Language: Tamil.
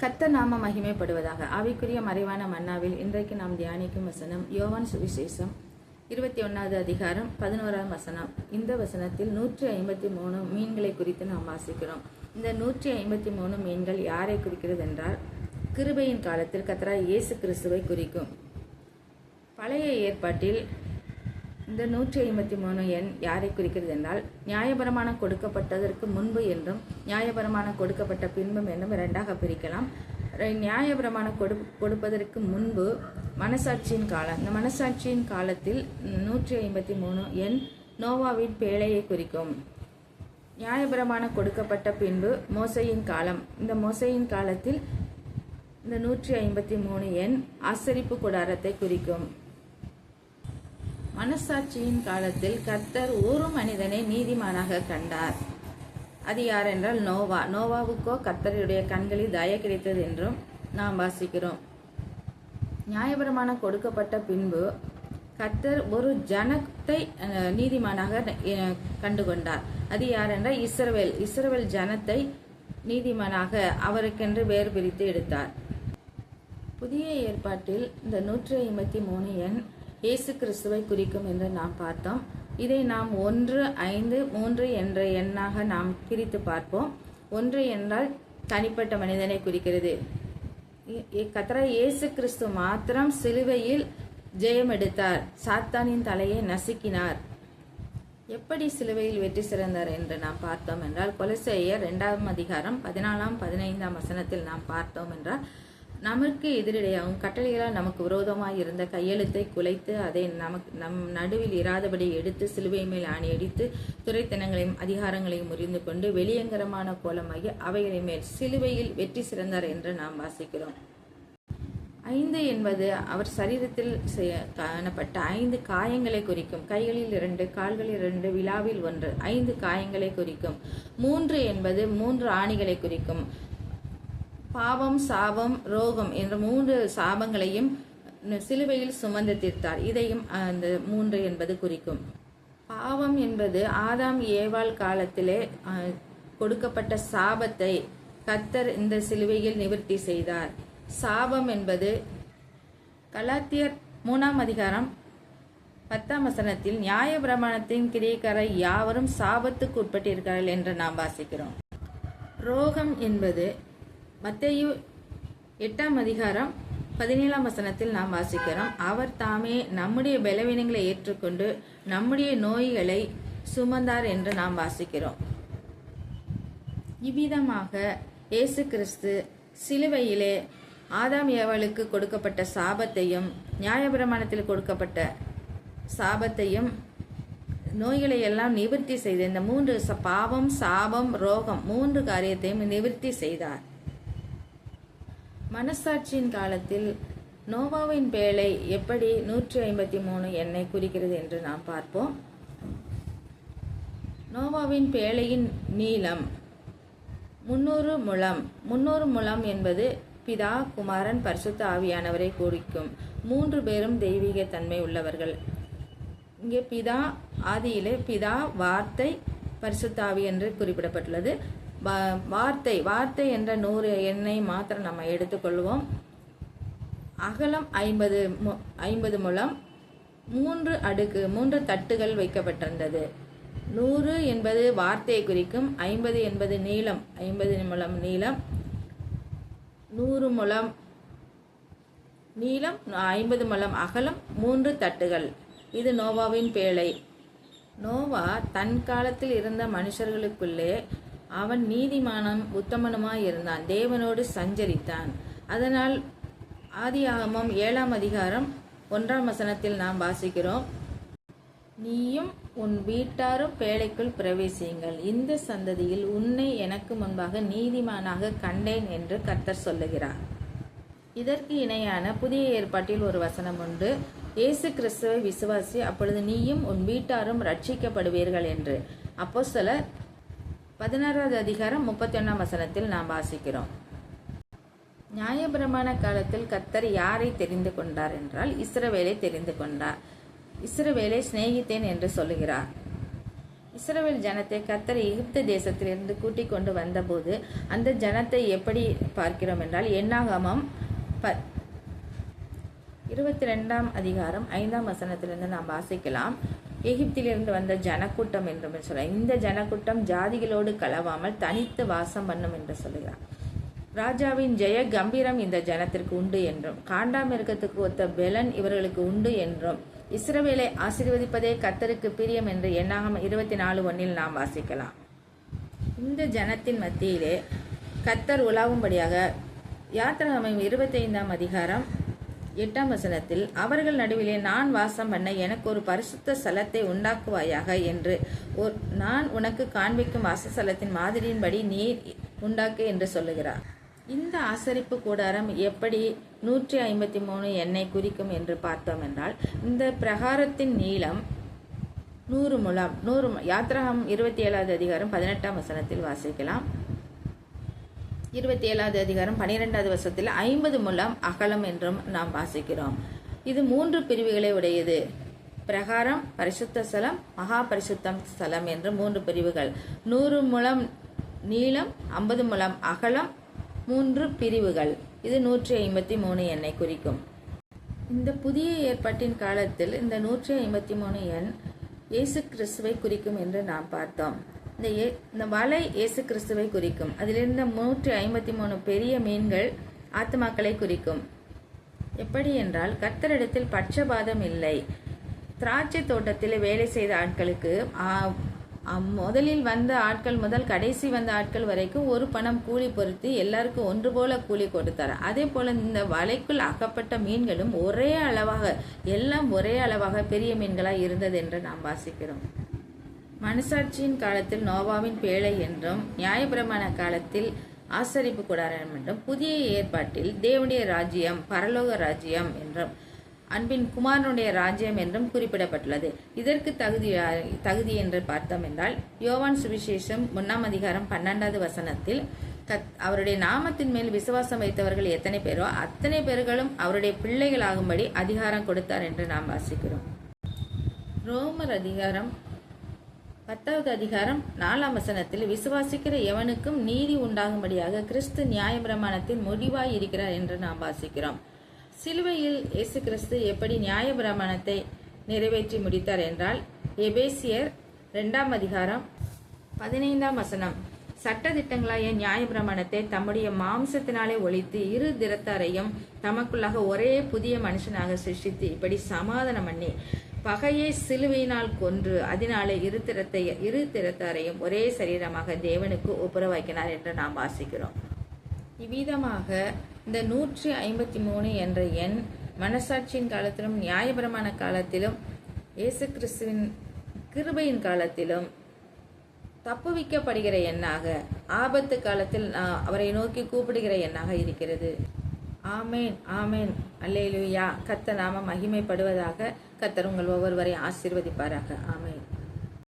கர்த்தர் நாம மகிமைப்படுவதாக. ஆவிக்குரிய மறைவான மன்னாவில் இன்றைக்கு நாம் தியானிக்கும் வசனம் யோவான் சுவிசேஷம் 21வது அதிகாரம் 11ஆம் வசனம். இந்த வசனத்தில் 153 மீன்களை குறித்து நாம் வாசிக்கிறோம். இந்த 153 மீன்கள் யாரை குறிக்கிறது என்றால், கிருபையின் காலத்தில் கர்த்தராகிய இயேசு கிறிஸ்துவை குறிக்கும். பழைய ஏற்பாட்டில் இந்த 153 எண் யாரை குறிக்கிறது என்றால், நியாயபிரமாணம் கொடுக்கப்பட்டதற்கு முன்பு என்றும் நியாயபிரமாணம் கொடுக்கப்பட்ட பின்பும் என்றும் இரண்டாக பிரிக்கலாம். நியாயபிரமாணம் கொடுப்பதற்கு முன்பு மனசாட்சியின் காலம். இந்த மனசாட்சியின் காலத்தில் 153 எண் நோவாவின் பேழையை குறிக்கும். நியாயபிரமாணம் கொடுக்கப்பட்ட பின்பு மோசையின் காலம். இந்த மோசையின் காலத்தில் இந்த 153 எண் ஆசரிப்பு கூடாரத்தை குறிக்கும். மனசாட்சியின் காலத்தில் கர்த்தர் ஒரு மனிதனை நீதிமானாக கண்டார். அது யார் என்றால் நோவா. நோவாவுக்கோ கர்த்தருடைய கண்களில் தயை கிடைத்தது என்றும் நாம் வாசிக்கிறோம். நியாயபிரமாணம் கொடுக்கப்பட்ட பின்பு கர்த்தர் ஒரு ஜனத்தை நீதிமானாக கண்டுகொண்டார். அது யார் என்றால் இஸ்ரவேல் ஜனத்தை நீதிமானாக அவருக்கென்று வேறு பிரித்து எடுத்தார். புதிய ஏற்பாட்டில் இந்த 153 எண் இயேசு கிறிஸ்துவை குறிக்கும் என்று நாம் பார்த்தோம். இதை நாம் 1, 5, 3 என்ற எண்ணாக நாம் பிரித்து பார்ப்போம். 1 என்றால் தனிப்பட்ட மனிதனை குறிக்கிறது. கர்த்தராகிய இயேசு கிறிஸ்து மாத்திரம் சிலுவையில் ஜெயம் எடுத்தார், சாத்தானின் தலையை நசுக்கினார். எப்படி சிலுவையில் வெற்றி சிறந்தார் என்று நாம் பார்த்தோம் என்றால், கொலோசையர் 2ஆம் அதிகாரம் 14, 15 வசனத்தில் நாம் பார்த்தோம் என்றால், நமக்கு எதிரிடையாகவும் கட்டளைகளால் நமக்கு விரோதமாய் இருந்த கையெழுத்தை குலைத்து அதை நம் நடுவில் இராதபடி எடுத்து சிலுவை மேல் ஆணி அடித்து துரைத்தனங்களையும் அதிகாரங்களையும் முறிந்து கொண்டு வெளியங்கரமான கோலமாகி அவைகளின் மேல் சிலுவையில் வெற்றி சிறந்தார் என்று நாம் வாசிக்கிறோம். 5 என்பது அவர் சரீரத்தில் காணப்பட்ட 5 காயங்களை குறிக்கும். கைகளில் 2, கால்களில் 2, விழாவில் 1, 5 காயங்களை குறிக்கும். 3 என்பது 3 ஆணிகளை குறிக்கும். பாவம், சாபம், ரோகம் என்ற 3 சாபங்களையும் சிலுவையில் சுமந்து தீர்த்தார். இதையும் அந்த 3 என்பது குறிக்கும். பாவம் என்பது ஆதாம் ஏவாள் காலத்திலே கொடுக்கப்பட்ட சாபத்தை கர்த்தர் இந்த சிலுவையில் நிவர்த்தி செய்தார். சாபம் என்பது கலாத்தியர் 3ஆம் அதிகாரம் 10ஆம் வசனத்தில் நியாயப்பிரமாணத்தின் கிரியைக்காரர் யாவரும் சாபத்துக்கு உட்பட்டிருக்கிறார்கள் என்று நாம் வாசிக்கிறோம். ரோகம் என்பது மத்தேயு 8ஆம் அதிகாரம் 17ஆம் வசனத்தில் நாம் வாசிக்கிறோம். அவர் தாமே நம்முடைய பலவீனங்களை ஏற்றுக்கொண்டு நம்முடைய நோய்களை சுமந்தார் என்று நாம் வாசிக்கிறோம். இவ்விதமாக இயேசு கிறிஸ்து சிலுவையிலே ஆதாம் ஏவாளுக்கு கொடுக்கப்பட்ட சாபத்தையும் நியாயப்பிரமாணத்தில் கொடுக்கப்பட்ட சாபத்தையும் நோய்களை எல்லாம் நிவர்த்தி செய்து இந்த 3 பாவம், சாபம், ரோகம் 3 காரியத்தையும் நிவர்த்தி செய்தார். மனசாட்சியின் காலத்தில் நோவாவின் பேழை எப்படி 153 எண்ணை குறிக்கிறது என்று நாம் பார்ப்போம். நோவாவின் பேழையின் நீளம் 300 முழம். 300 முழம் என்பது பிதா, குமாரன், பரிசுத்த ஆவியானவரை குறிக்கும். 3 பேரும் தெய்வீக தன்மை உள்ளவர்கள். இங்கே பிதா, ஆதியிலே பிதா, வார்த்தை, பரிசுத்த ஆவி என்று குறிப்பிடப்பட்டுள்ளது. வார்த்தை என்ற 100 எண்ணை மாத்திரம் நம்ம எடுத்துக்கொள்வோம். அகலம் 50 முழம், 3 அடுக்கு 3 தட்டுகள் வைக்கப்பட்டிருந்தது. 100 என்பது வார்த்தையை குறிக்கும். 50 என்பது நீளம், 50 முழம் நீளம், 100 முழம் நீளம், 50 முழம் அகலம், 3 தட்டுகள். இது நோவாவின் பேழை. நோவா தன் காலத்தில் இருந்த மனுஷர்களுக்குள்ளே அவன் நீதிமானும் உத்தமனுமாய் இருந்தான், தேவனோடு சஞ்சரித்தான். அதனால் ஆதியாகமம் 7ஆம் அதிகாரம் 1ஆம் வசனத்தில் நாம் வாசிக்கிறோம், நீயும் உன் வீட்டாரும் பேழைக்குள் பிரவேசியுங்கள், இந்த சந்ததியில் உன்னை எனக்கு முன்பாக நீதிமானாக கண்டேன் என்று கர்த்தர் சொல்லுகிறார். இதற்கு இணையான புதிய ஏற்பாட்டில் ஒரு வசனம் உண்டு, இயேசு கிறிஸ்துவை விசுவாசி, அப்பொழுது நீயும் உன் வீட்டாரும் ரட்சிக்கப்படுவீர்கள் என்று. அப்போஸ்தலர் 16வது அதிகாரம் 31ஆம் வசனத்தில் நாம் வாசிக்கிறோம். நியாயப்பிரமாண காலத்தில் கர்த்தர் யாரை தெரிந்து கொண்டார் என்றால், இஸ்ரவேலை தெரிந்து கொண்டார். இஸ்ரவேலை சிநேகித்தேன் என்று சொல்லுகிறார். இஸ்ரவேல் ஜனத்தை கர்த்தர் எகிப்து தேசத்திலிருந்து கூட்டிக் கொண்டு வந்தபோது அந்த ஜனத்தை எப்படி பார்க்கிறோம் என்றால் என்னாகமம் 22 அதிகாரம் 5 வசனத்திலிருந்து நாம் வாசிக்கலாம். எகிப்திலிருந்து வந்த ஜனக்கூட்டம் என்று சொல்ல, இந்த ஜனக்கூட்டம் ஜாதிகளோடு கலவாமல் தனித்து வாசம் பண்ணும் என்று சொல்லுகிறார். ராஜாவின் ஜெய கம்பீரம் இந்த ஜனத்திற்கு உண்டு என்றும் காண்டாமிருகத்துக்கு ஒத்த பெலன் இவர்களுக்கு உண்டு என்றும் இஸ்ரவேலை ஆசீர்வதிப்பதே கர்த்தருக்கு பிரியம் என்று என்னாகமம் 24:1 நாம் வாசிக்கலாம். இந்த ஜனத்தின் மத்தியிலே கர்த்தர் உலாவும்படியாக யாத்திராகமம் 25 அதிகாரம் 8 வசனத்தில் அவர்கள் நடுவிலே நான் வாசம் பண்ண எனக்கு ஒரு பரிசுத்த ஸ்தலத்தை உண்டாக்குவாயாக என்று நான் உனக்கு காண்பிக்கும் வாசஸ்தலத்தின் மாதிரியின்படி நீ உண்டாக்கு என்று சொல்லுகிறார். இந்த ஆசரிப்பு கூடாரம் எப்படி 153 எண்ணை குறிக்கும் என்று பார்த்தோம் என்றால், இந்த பிரகாரத்தின் நீளம் 100 முழம். யாத்திராகமம் 27 அதிகாரம் 18 வசனத்தில் வாசிக்கலாம். 27 அதிகாரம் 12 வசனத்தில் 50 முழம் அகலம் என்றும் நாம் வாசிக்கிறோம். இது 3 பிரிவுகளை உடையது. பிரகாரம், பரிசுத்த ஸ்தலம், மகா பரிசுத்தம் ஸ்தலம் என்று 3 பிரிவுகள். 100 முழம் நீளம், 50 முழம் அகலம், 3 பிரிவுகள். இது 153 எண்ணை குறிக்கும். இந்த புதிய ஏற்பாட்டின் காலத்தில் இந்த 153 எண் இயேசு கிறிஸ்துவை குறிக்கும் என்று நாம் பார்த்தோம். இந்த வலை இயேசு கிறிஸ்துவை குறிக்கும். அதிலிருந்த 153 பெரிய மீன்கள் ஆத்மாக்களை குறிக்கும். எப்படி என்றால், கர்த்தரிடத்தில் பட்சபாதம் இல்லை. திராட்சை தோட்டத்தில் வேலை செய்த ஆட்களுக்கு முதலில் வந்த ஆட்கள் முதல் கடைசி வந்த ஆட்கள் வரைக்கும் ஒரு பணம் கூலி பொறுத்து எல்லாருக்கும் ஒன்று போல கூலி கொடுத்தார். அதே போல இந்த வலைக்குள் அகப்பட்ட மீன்களும் ஒரே அளவாக, எல்லாம் ஒரே அளவாக பெரிய மீன்களாக இருந்தது என்று நாம் வாசிக்கிறோம். மனசாட்சியின் காலத்தில் நோவாவின் பேழை என்றும், நியாயப்பிரமாண காலத்தில் ஆசரிப்பு கூடாரம் என்றும், புதிய ஏற்பாட்டில் தேவனுடைய ராஜ்யம், பரலோக ராஜ்யம் என்றும், அன்பின் குமாரனுடைய ராஜ்யம் என்றும் குறிப்பிடப்பட்டுள்ளது. இதற்கு தகுதி என்று பார்த்தோம் என்றால், யோவான் சுவிசேஷம் 1 அதிகாரம் 12 வசனத்தில் அவருடைய நாமத்தின் மேல் விசுவாசம் வைத்தவர்கள் எத்தனை பேரோ அத்தனை பேர்களும் அவருடைய பிள்ளைகளாகும்படி அதிகாரம் கொடுத்தார் என்று நாம் வாசிக்கிறோம். ரோமர் அதிகாரம் 10 அதிகாரம் 4 வசனத்தில் விசுவாசிக்கிற எவனுக்கும் நீதி உண்டாகும்படியாக கிறிஸ்து நியாயப்பிரமாணத்தின் முடிவாய் இருக்கிறார் என்று நாம் வாசிக்கிறோம். சிலுவையில் இயேசு கிறிஸ்து எப்படி நியாயப்பிரமாணத்தை நிறைவேற்றி முடித்தார் என்றால், எபேசியர் 2 அதிகாரம் 15 வசனம், சட்ட திட்டங்களாய நியாயப்பிரமாணத்தை தம்முடைய மாம்சத்தினாலே ஒழித்து இரு திறத்தாரையும் தமக்குள்ளாக ஒரே புதிய மனுஷனாக சிருஷ்டித்து இப்படி சமாதானம் பண்ணி பகையை சிலுவையினால் கொன்று அதனாலே இரு திறத்தாரையும் ஒரே சரீரமாக தேவனுக்கு ஒப்புரவாக்கினார் என்று நாம் வாசிக்கிறோம். இவ்விதமாக இந்த 153 என்ற எண் மனசாட்சியின் காலத்திலும், நியாயப்பிரமாண காலத்திலும், இயேசு கிறிஸ்துவின் கிருபையின் காலத்திலும் தப்புவிக்கப்படுகிற எண்ணாக, ஆபத்து காலத்தில் அவரை நோக்கி கூப்பிடுகிற எண்ணாக இருக்கிறது. ஆமேன், ஆமேன், அல்லேலூயா. கர்த்தர் நாமம் மகிமைப்படுவதாக. கர்த்தர் உங்கள் ஒவ்வொருவரை ஆசீர்வதிப்பாராக. ஆமேன்.